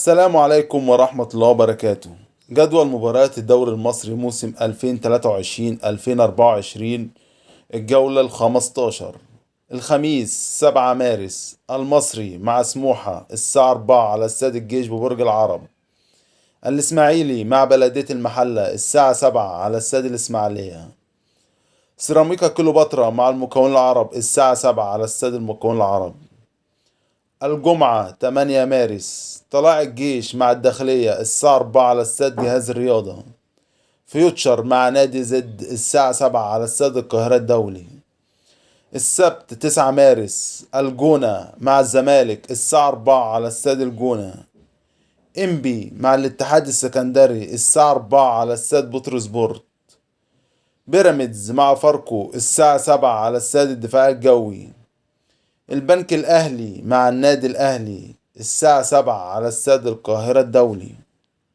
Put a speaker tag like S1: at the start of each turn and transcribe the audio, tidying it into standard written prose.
S1: السلام عليكم ورحمة الله وبركاته. جدول مباريات الدوري المصري موسم 2023-2024، الجولة ال15. الخميس 7 مارس، المصري مع سموحة الساعة 4 على استاد الجيش ببرج العرب. الإسماعيلي مع بلدية المحلة الساعة 7 على استاد الإسماعيلية. سيراميكا كليوباترا مع المقاولون العرب الساعة 7 على استاد المقاولون العرب. الجمعة 8 مارس، طلائع الجيش مع الداخلية الساعة 4 على استاد جهاز الرياضة. فيوتشر مع نادي زد الساعة 7 على استاد القاهرة الدولي. السبت 9 مارس، الجونة مع الزمالك الساعة 4 على استاد الجونة. انبي مع الاتحاد السكندري الساعة 4 على استاد بطرسبورت. بيراميدز مع فاركو الساعة 7 على استاد الدفاع الجوي. البنك الأهلي مع النادي الأهلي الساعة 7 على استاد القاهرة الدولي.